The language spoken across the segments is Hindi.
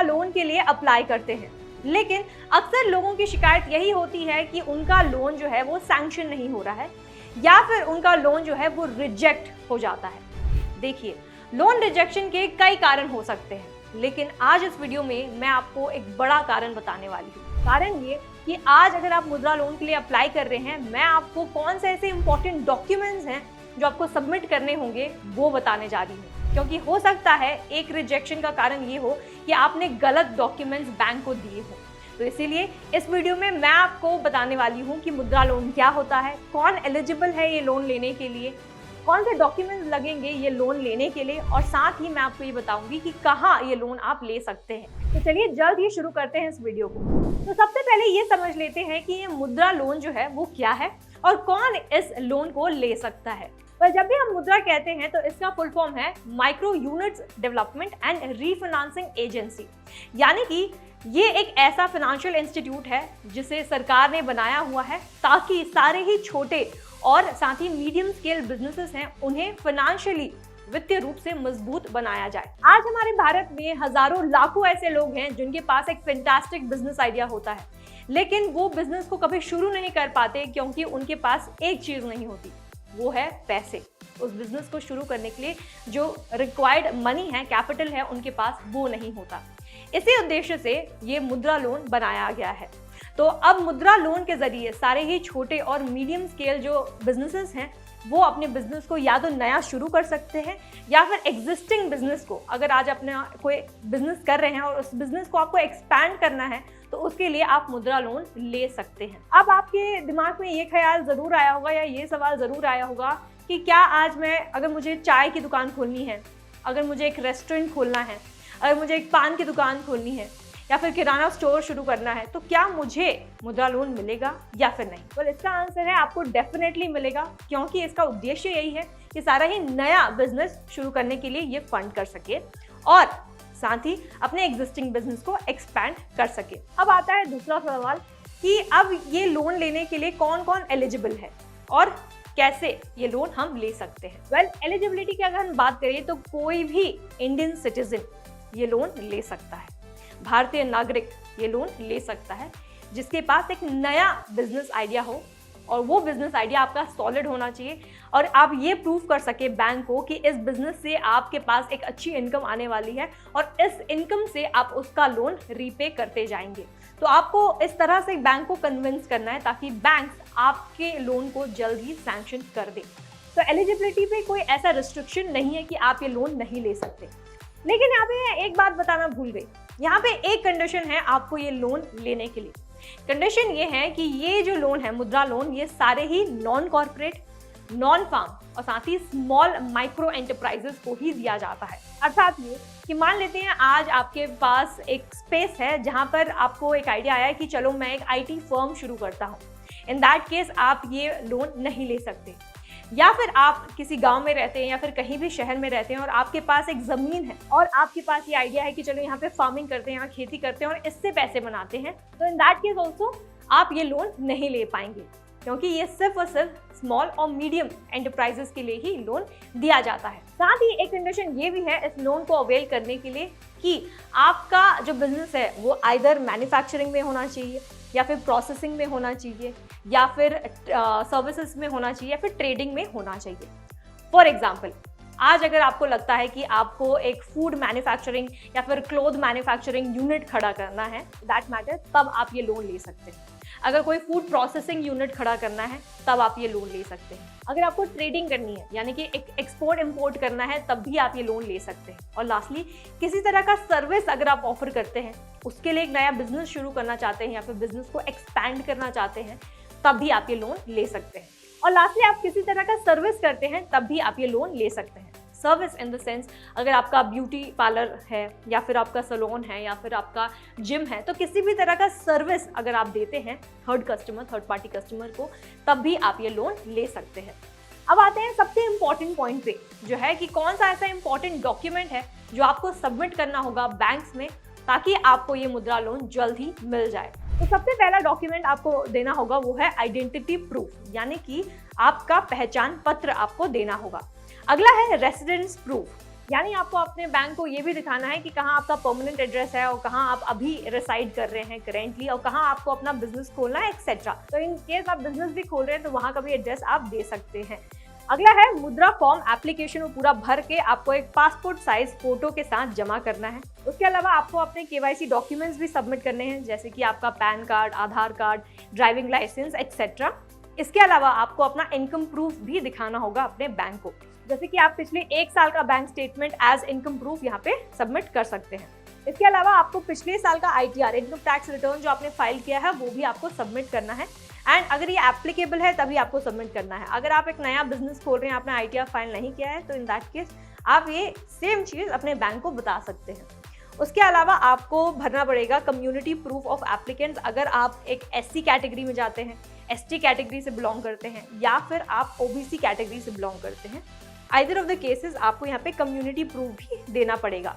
लोन के लिए अप्लाई करते हैं, लेकिन अक्सर लोगों की शिकायत यही होती है कि उनका लोन जो है वो सैंक्शन नहीं हो रहा है या फिर उनका लोन जो है वो रिजेक्ट हो जाता है। देखिए, लोन रिजेक्शन के कई कारण हो सकते हैं, लेकिन आज इस वीडियो में मैं आपको एक बड़ा कारण बताने वाली हूँ। कारण ये कि आज अगर आप मुद्रा लोन के लिए अप्लाई कर रहे हैं, मैं आपको कौन से ऐसे इंपॉर्टेंट डॉक्यूमेंट्स हैं जो आपको सबमिट करने होंगे वो बताने जा रही हूँ। क्योंकि हो सकता है एक रिजेक्शन का कारण ये हो कि आपने गलत डॉक्यूमेंट्स बैंक को दिए हो। तो इसीलिए इस वीडियो में मैं आपको बताने वाली हूँ कि मुद्रा लोन क्या होता है, कौन एलिजिबल है ये लोन लेने के लिए, कौन से डॉक्यूमेंट्स लगेंगे ये लोन लेने के लिए, और साथ ही मैं आपको ये बताऊंगी कि कहाँ ये लोन आप ले सकते हैं। तो चलिए जल्द ही शुरू करते हैं इस वीडियो को। तो सबसे पहले ये समझ लेते हैं कि ये मुद्रा लोन जो है वो क्या है और कौन इस लोन को ले सकता है। पर जब भी हम मुद्रा कहते हैं तो इसका फुल फॉर्म है micro units development and refinancing agency, यानी कि ये एक ऐसा फाइनेंशियल इंस्टीट्यूट है जिसे सरकार ने बनाया हुआ है ताकि सारे ही छोटे और साथ ही मीडियम स्केल बिजनेसेस हैं उन्हें फाइनेंशियली वित्तीय रूप से मजबूत बनाया जाए। आज हमारे भारत में हजारों लाखों ऐसे लोग हैं जिनके पास एक फैंटास्टिक बिजनेस आइडिया होता है, लेकिन वो बिजनेस को कभी शुरू नहीं कर पाते क्योंकि उनके पास एक चीज नहीं होती, वो है पैसे। उस बिजनेस को शुरू करने के लिए जो रिक्वायर्ड मनी है, कैपिटल है, उनके पास वो नहीं होता। इसी उद्देश्य से ये मुद्रा लोन बनाया गया है। तो अब मुद्रा लोन के जरिए सारे ही छोटे और मीडियम स्केल जो बिजनेसेस हैं वो अपने बिजनेस को या तो नया शुरू कर सकते हैं या फिर एग्जिस्टिंग बिजनेस को, अगर आज अपने कोई बिजनेस कर रहे हैं और उस बिजनेस को आपको एक्सपैंड करना है तो उसके लिए आप मुद्रा लोन ले सकते हैं। अब आपके दिमाग में ये ख्याल जरूर आया होगा या ये सवाल जरूर आया होगा कि क्या आज मैं, अगर मुझे चाय की दुकान खोलनी है, अगर मुझे एक रेस्टोरेंट खोलना है, अगर मुझे एक पान की दुकान खोलनी है या फिर किराना स्टोर शुरू करना है, तो क्या मुझे मुद्रा लोन मिलेगा या फिर नहीं? well, इसका आंसर है आपको डेफिनेटली मिलेगा, क्योंकि इसका उद्देश्य यही है कि सारा ही नया बिजनेस शुरू करने के लिए ये फंड कर सके और साथ ही अपने एग्जिस्टिंग बिजनेस को एक्सपैंड कर सके। अब आता है दूसरा सवाल कि अब ये लोन लेने के लिए कौन कौन एलिजिबल है और कैसे ये लोन हम ले सकते हैं। एलिजिबिलिटी की अगर हम बात करें तो कोई भी इंडियन सिटीजन ये लोन ले सकता है, भारतीय नागरिक ये लोन ले सकता है जिसके पास एक नया बिजनेस आइडिया हो और वो बिजनेस आइडिया आपका सॉलिड होना चाहिए और आप ये प्रूव कर सके बैंक को कि इस बिजनेस से आपके पास एक अच्छी इनकम आने वाली है और इस इनकम से आप उसका लोन रीपे करते जाएंगे। तो आपको इस तरह से बैंक को कन्विंस करना है ताकि बैंक आपके लोन को जल्द ही सैंक्शन कर दे। तो एलिजिबिलिटी पे कोई ऐसा रिस्ट्रिक्शन नहीं है कि आप ये लोन नहीं ले सकते, लेकिन यहाँ पे एक बात बताना भूल गई। यहाँ पे एक कंडीशन है आपको ये लोन लेने के लिए। कंडीशन ये है कि ये जो लोन है मुद्रा लोन, ये सारे ही नॉन कॉर्पोरेट, नॉन फार्म और साथ ही स्मॉल माइक्रो एंटरप्राइजेस को ही दिया जाता है। अर्थात ये कि मान लेते हैं आज आपके पास एक स्पेस है जहाँ पर आपको एक आइडिया आया है कि चलो मैं एक IT फर्म शुरू करता हूँ। इन दैट केस आप ये लोन नहीं ले सकते। या फिर आप किसी गांव में रहते हैं या फिर कहीं भी शहर में रहते हैं और आपके पास एक ज़मीन है और आपके पास ये आइडिया है कि चलो यहाँ पे फार्मिंग करते हैं, यहाँ खेती करते हैं और इससे पैसे बनाते हैं, तो इन दैट केस ऑल्सो आप ये लोन नहीं ले पाएंगे, क्योंकि ये सिर्फ और सिर्फ स्मॉल और मीडियम एंटरप्राइजेस के लिए ही लोन दिया जाता है। साथ ही एक कंडीशन ये भी है इस लोन को अवेल करने के लिए कि आपका जो बिजनेस है वो आइदर मैन्युफैक्चरिंग में होना चाहिए या फिर प्रोसेसिंग में होना चाहिए या फिर सर्विसेज में होना चाहिए या फिर ट्रेडिंग में होना चाहिए। फॉर एग्जाम्पल, आज अगर आपको लगता है कि आपको एक फूड मैन्युफैक्चरिंग या फिर क्लोथ मैन्युफैक्चरिंग यूनिट खड़ा करना है, दैट मैटर, तब आप ये लोन ले सकते हैं। अगर कोई फूड प्रोसेसिंग यूनिट खड़ा करना है तब आप ये लोन ले सकते हैं। अगर आपको ट्रेडिंग करनी है यानी कि एक्सपोर्ट इंपोर्ट करना है तब भी आप ये लोन ले सकते हैं। और लास्टली, किसी तरह का सर्विस अगर आप ऑफर करते हैं, उसके लिए एक नया बिजनेस शुरू करना चाहते हैं या फिर बिजनेस को एक्सपैंड करना चाहते हैं, तब भी आप ये लोन ले सकते हैं। और लास्टली, आप किसी तरह का सर्विस करते हैं तब भी आप ये लोन ले सकते हैं। सर्विस इन द सेंस, अगर आपका ब्यूटी पार्लर है या फिर आपका सैलून है या फिर आपका जिम है, तो किसी भी तरह का सर्विस अगर आप देते हैं थर्ड पार्टी कस्टमर को, तब भी आप ये लोन ले सकते हैं। अब आते हैं सबसे इम्पॉर्टेंट पॉइंट पे, जो है कि कौन सा ऐसा इम्पॉर्टेंट डॉक्यूमेंट है जो आपको सबमिट करना होगा बैंक्स में ताकि आपको ये मुद्रा लोन जल्द ही मिल जाए। तो सबसे पहला डॉक्यूमेंट आपको देना होगा वो है आइडेंटिटी प्रूफ, यानी कि आपका पहचान पत्र आपको देना होगा। अगला है रेसिडेंस प्रूफ, यानी आपको अपने बैंक को ये भी दिखाना है कि कहाँ आपका परमानेंट एड्रेस है और कहाँ आप अभी रेसाइड कर रहे हैं करेंटली और कहाँ आपको अपना बिजनेस खोलना है एक्सेट्रा। तो इन केस आप बिजनेस भी खोल रहे हैं तो वहाँ का भी एड्रेस आप दे सकते हैं। अगला है मुद्रा फॉर्म एप्लीकेशन, पूरा भर के आपको एक पासपोर्ट साइज फोटो के साथ जमा करना है। उसके अलावा आपको अपने केवाईसी डॉक्यूमेंट्स भी सबमिट करने हैं, जैसे कि आपका पैन कार्ड, आधार कार्ड, ड्राइविंग लाइसेंस एक्सेट्रा। इसके अलावा आपको अपना इनकम प्रूफ भी दिखाना होगा अपने बैंक को, जैसे कि आप पिछले 1 साल का bank statement as income proof यहाँ पे सबमिट कर सकते हैं। इसके अलावा आपको पिछले साल का ITR इनकम टैक्स रिटर्न जो आपने फाइल किया है वो भी आपको सबमिट करना है। एंड अगर ये एप्लीकेबल है तभी आपको सबमिट करना है। अगर आप एक नया बिजनेस खोल रहे हैं, आपने ITR फाइल नहीं किया है, तो इन दैट केस आप ये सेम चीज़ अपने बैंक को बता सकते हैं। उसके अलावा आपको भरना पड़ेगा कम्युनिटी प्रूफ ऑफ एप्लीकेंट्स। अगर आप एक SC कैटेगरी में जाते हैं, ST कैटेगरी से बिलोंग करते हैं या फिर आप OBC कैटेगरी से बिलोंग करते हैं, आइदर ऑफ द केसेस आपको यहाँ पे कम्युनिटी प्रूफ भी देना पड़ेगा।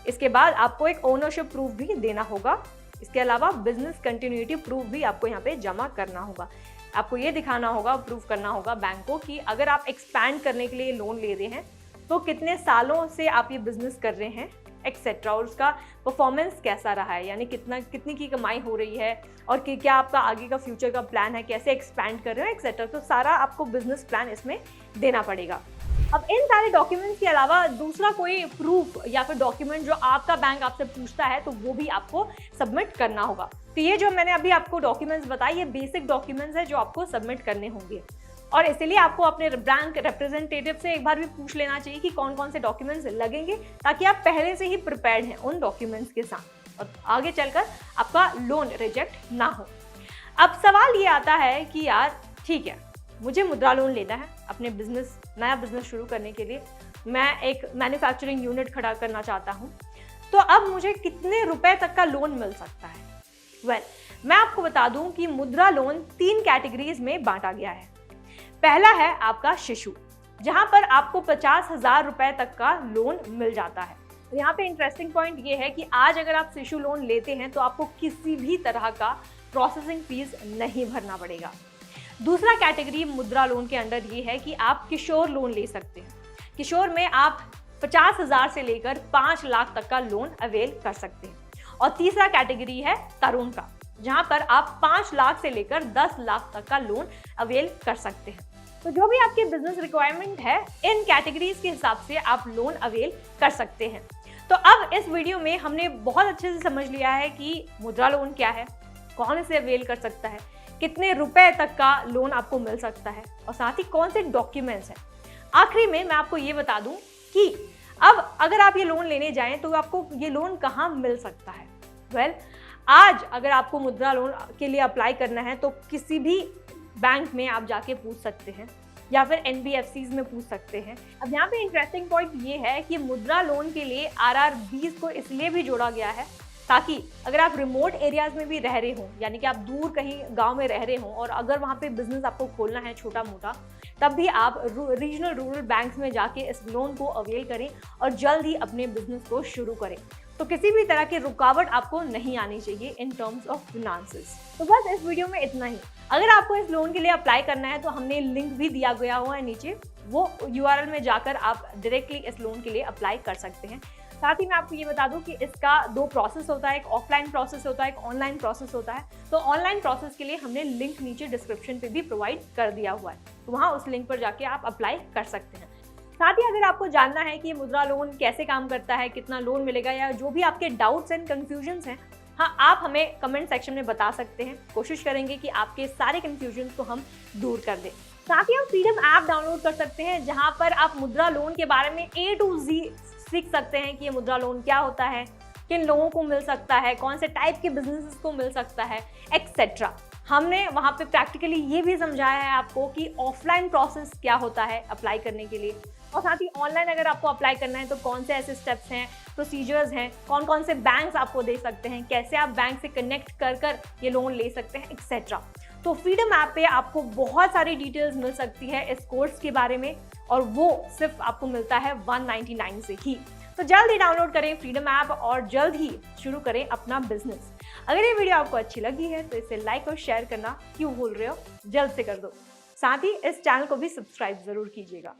इसके बाद आपको एक ओनरशिप प्रूफ भी देना होगा। इसके अलावा बिजनेस कंटिन्यूटी प्रूफ भी आपको यहाँ पे जमा करना होगा। आपको ये दिखाना होगा, प्रूफ करना होगा बैंक को कि अगर आप एक्सपैंड करने के लिए लोन ले रहे हैं तो कितने सालों से आप ये बिजनेस कर रहे हैं एक्सेट्रा, और उसका परफॉर्मेंस कैसा रहा है, यानी कितनी की कमाई हो रही है और कि क्या आपका आगे का फ्यूचर का प्लान है, कैसे एक्सपैंड कर रहे हो एक्सेट्रा। तो सारा आपको बिजनेस प्लान इसमें देना पड़ेगा। अब इन सारे डॉक्यूमेंट्स के अलावा दूसरा कोई प्रूफ या फिर डॉक्यूमेंट जो आपका बैंक आपसे पूछता है तो वो भी आपको सबमिट करना होगा। तो ये जो मैंने अभी आपको डॉक्यूमेंट्स बताए, ये बेसिक डॉक्यूमेंट्स है जो आपको सबमिट करने होंगे, और इसीलिए आपको अपने बैंक रिप्रेजेंटेटिव से एक बार भी पूछ लेना चाहिए कि कौन कौन से डॉक्यूमेंट्स लगेंगे, ताकि आप पहले से ही प्रिपेयर्ड हैं उन डॉक्यूमेंट्स के साथ और आगे चलकर आपका लोन रिजेक्ट ना हो। अब सवाल ये आता है कि यार ठीक है, मुझे मुद्रा लोन लेना है अपने नया बिजनेस शुरू करने के लिए, मैं एक मैन्युफैक्चरिंग यूनिट खड़ा करना चाहता हूँ, तो अब मुझे कितने रुपए तक का लोन मिल सकता है? मैं आपको बता दूं कि मुद्रा लोन 3 कैटेगरीज में बांटा गया है। पहला है आपका शिशु, जहां पर आपको 50,000 रुपए तक का लोन मिल जाता है। यहाँ पे इंटरेस्टिंग पॉइंट ये है कि आज अगर आप शिशु लोन लेते हैं तो आपको किसी भी तरह का प्रोसेसिंग फीस नहीं भरना पड़ेगा। दूसरा कैटेगरी मुद्रा लोन के अंडर ये है कि आप किशोर लोन ले सकते हैं। किशोर में आप 50,000 से लेकर 5 लाख तक का लोन अवेल कर सकते हैं। और तीसरा कैटेगरी है तरुण का, जहां पर आप 5 लाख से लेकर 10 लाख तक का लोन अवेल कर सकते हैं। तो जो भी आपकी बिजनेस रिक्वायरमेंट है, इन कैटेगरीज के हिसाब से आप लोन अवेल कर सकते हैं। तो अब इस वीडियो में हमने बहुत अच्छे से समझ लिया है कि मुद्रा लोन क्या है, कौन इसे अवेल कर सकता है, कितने रुपए तक का लोन आपको मिल सकता है और साथ ही कौन से डॉक्यूमेंट्स हैं। आखिरी में मैं आपको ये बता दूं कि अब अगर आप ये लोन लेने जाएं तो आपको ये लोन कहाँ मिल सकता है। आज अगर आपको मुद्रा लोन के लिए अप्लाई करना है तो किसी भी बैंक में आप जाके पूछ सकते हैं या फिर NBFCs में पूछ सकते हैं। अब यहाँ पे इंटरेस्टिंग पॉइंट ये है कि मुद्रा लोन के लिए RR20 को इसलिए भी जोड़ा गया है ताकि अगर आप रिमोट एरियाज में भी रह रहे हो, यानी कि आप दूर कहीं गांव में रह रहे हो और अगर वहाँ पे बिजनेस आपको खोलना है छोटा मोटा, तब भी आप रीजनल रूरल बैंक्स में जाके इस लोन को अवेल करें और जल्द ही अपने बिजनेस को शुरू करें। तो किसी भी तरह की रुकावट आपको नहीं आनी चाहिए इन टर्म्स ऑफ फिनांसेस। तो बस इस वीडियो में इतना ही। अगर आपको इस लोन के लिए अप्लाई करना है तो हमने लिंक भी दिया गया हुआ है नीचे, वो URL में जाकर आप डायरेक्टली इस लोन के लिए अप्लाई कर सकते हैं। साथ ही मैं आपको ये बता दूं कि इसका 2 प्रोसेस होता है, एक ऑफलाइन प्रोसेस होता है, एक ऑनलाइन प्रोसेस होता है। तो ऑनलाइन प्रोसेस के लिए हमने लिंक नीचे डिस्क्रिप्शन पे भी प्रोवाइड कर दिया हुआ है, तो वहाँ उस लिंक पर जाके आप अप्लाई कर सकते हैं। साथ ही अगर आपको जानना है कि मुद्रा लोन कैसे काम करता है, कितना लोन मिलेगा, या जो भी आपके डाउट्स एंड कन्फ्यूजन्स हैं, हाँ, आप हमें कमेंट सेक्शन में बता सकते हैं। कोशिश करेंगे कि आपके सारे कन्फ्यूजन्स को हम दूर कर दें। साथ ही हम फ्रीडम ऐप डाउनलोड कर सकते हैं, जहाँ पर आप मुद्रा लोन के बारे में A to Z सीख सकते हैं कि ये मुद्रा लोन क्या होता है, किन लोगों को मिल सकता है, कौन से टाइप के बिजनेसेस को मिल सकता है एक्सेट्रा। हमने वहाँ पे प्रैक्टिकली ये भी समझाया है आपको कि ऑफलाइन प्रोसेस क्या होता है अप्लाई करने के लिए, और साथ ही ऑनलाइन अगर आपको अप्लाई करना है तो कौन से ऐसे स्टेप्स हैं, प्रोसीजर्स हैं, कौन कौन से बैंक्स आपको दे सकते हैं, कैसे आप बैंक से कनेक्ट कर ये लोन ले सकते हैं एक्सेट्रा। तो फ्रीडम ऐप पे आपको बहुत सारी डिटेल्स मिल सकती है इस कोर्स के बारे में, और वो सिर्फ आपको मिलता है 199 से ही। तो जल्द ही डाउनलोड करें फ्रीडम ऐप और जल्द ही शुरू करें अपना बिजनेस। अगर ये वीडियो आपको अच्छी लगी है तो इसे लाइक और शेयर करना क्यों भूल रहे हो, जल्द से कर दो। साथ ही इस चैनल को भी सब्सक्राइब जरूर कीजिएगा।